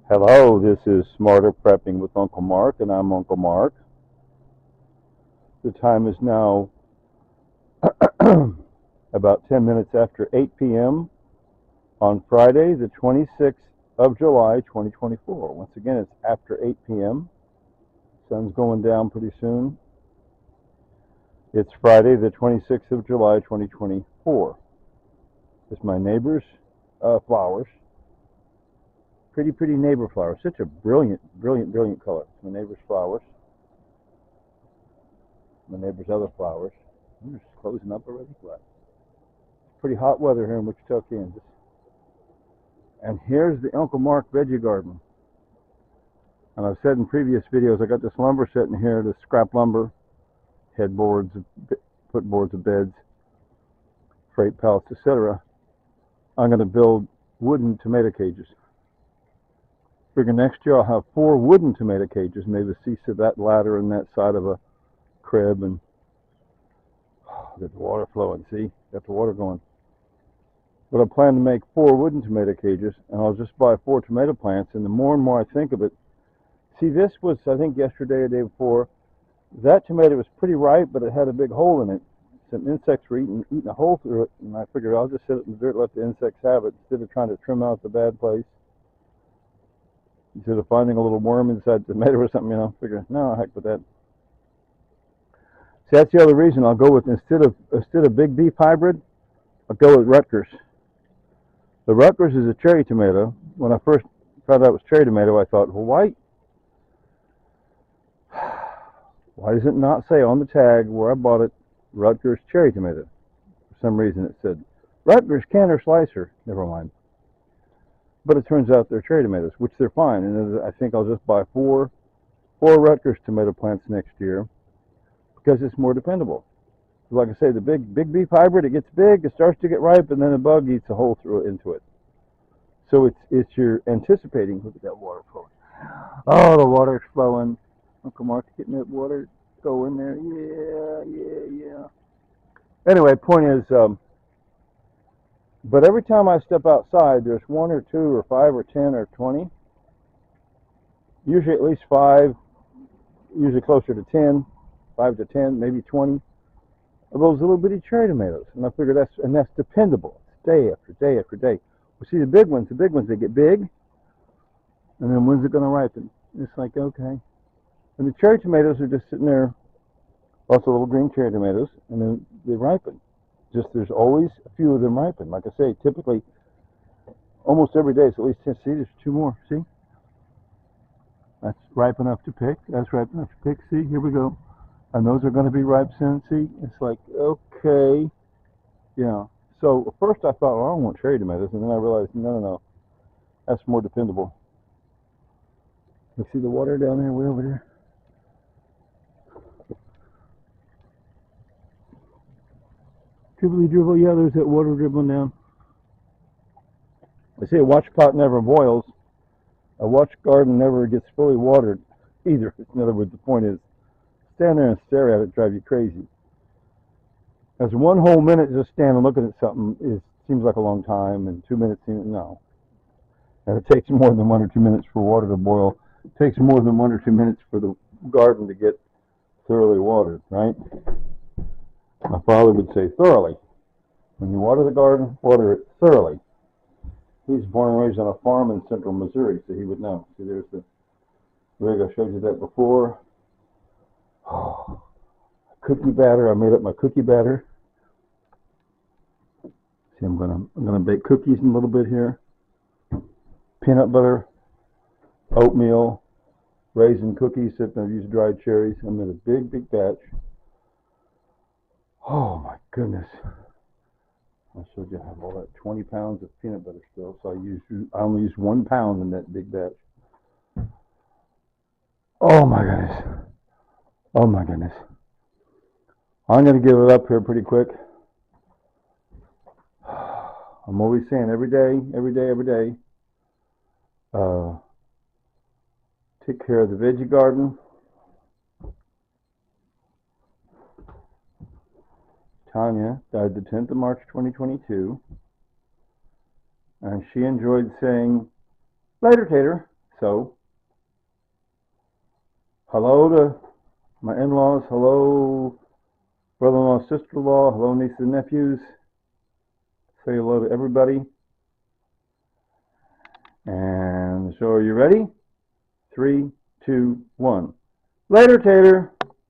Hello, this is Smarter Prepping with Uncle Mark, and I'm Uncle Mark. The time is now about 10 minutes after 8 p.m. on Friday, the 26th of July, 2024. Once again, it's after 8 p.m. Sun's going down pretty soon. It's Friday, the 26th of July, 2024. It's my neighbor's flowers. Pretty neighbor flowers. Such a brilliant color. My neighbor's flowers. My neighbor's other flowers. I'm just closing up already. What? Pretty hot weather here in Wichita, Kansas. And here's the Uncle Mark veggie garden. And I've said in previous videos, I got this lumber sitting here, this scrap lumber, headboards, footboards of beds, freight pallets, etc. I'm going to build wooden tomato cages. Figure next year I'll have 4 wooden tomato cages, maybe the cease of that ladder and that side of a crib, and get the water flowing. See, got the water going. But I plan to make 4 wooden tomato cages, and I'll just buy 4 tomato plants. And the more and more I think of it, see, this was, I think, yesterday or the day before. That tomato was pretty ripe, but it had a big hole in it. Some insects were eating a hole through it, and I figured I'll just sit it in the dirt, let the insects have it, instead of trying to trim out the bad place. Instead of finding a little worm inside the tomato or something, figure, no, heck with that. See, that's the other reason I'll go with, instead of Big Beef hybrid, I'll go with Rutgers. The Rutgers is a cherry tomato. When I first found out it was cherry tomato, I thought, well, why does it not say on the tag where I bought it, Rutgers cherry tomato? For some reason it said Rutgers canner slicer. Never mind. But it turns out they're cherry tomatoes, which they're fine. And I think I'll just buy 4 Rutgers tomato plants next year because it's more dependable. Like I say, the big beef hybrid, it gets big, it starts to get ripe, and then a bug eats a hole into it. So it's you're anticipating. Look at that water flowing. Oh, the water's flowing. Uncle Mark's getting that water going there. Yeah. Anyway, point is, but every time I step outside, there's 1 or 2 or 5 or 10 or 20. Usually at least 5. Usually closer to 10. 5 to 10, maybe 20. Of those little bitty cherry tomatoes, and I figure that's dependable. It's day after day after day. We see the big ones, they get big, and then when's it going to ripen? It's like, okay. And the cherry tomatoes are just sitting there, lots of little green cherry tomatoes, and then they ripen. Just there's always a few of them ripen. Like I say, typically, almost every day, so at least 10. See, there's 2 more. See? That's ripe enough to pick. That's ripe enough to pick. See, here we go. And those are going to be ripe soon. See, it's like, okay. So at first I thought, well, I don't want cherry tomatoes, and then I realized, no, that's more dependable. You see the water down there, way over there? Dribbly, yeah, there's that water dribbling down. They say a watch pot never boils. A watch garden never gets fully watered either. In other words, the point is, stand there and stare at it drive you crazy. As 1 whole minute just standing looking at something seems like a long time, and 2 minutes seems, no. And it takes more than 1 or 2 minutes for water to boil. It takes more than 1 or 2 minutes for the garden to get thoroughly watered, right? My father would say thoroughly. When you water the garden, water it thoroughly. He's born and raised on a farm in central Missouri, so he would know. See, there's the rig. I showed you that before. Oh, cookie batter. I made up my cookie batter. See, I'm gonna bake cookies in a little bit here. Peanut butter, oatmeal, raisin cookies. I've used dried cherries. I made a big batch. Oh my goodness. I showed you I have all that 20 pounds of peanut butter still, so I only used 1 pound in that big batch. Oh my goodness. I'm going to give it up here pretty quick. I'm always saying every day, take care of the veggie garden. Tanya died the 10th of March 2022, and she enjoyed saying, "Later, Tater. So, hello to my in-laws, hello brother-in-law, sister-in-law, hello nieces and nephews. Say hello to everybody. And so are you ready? 3, 2, 1. Later, Tater.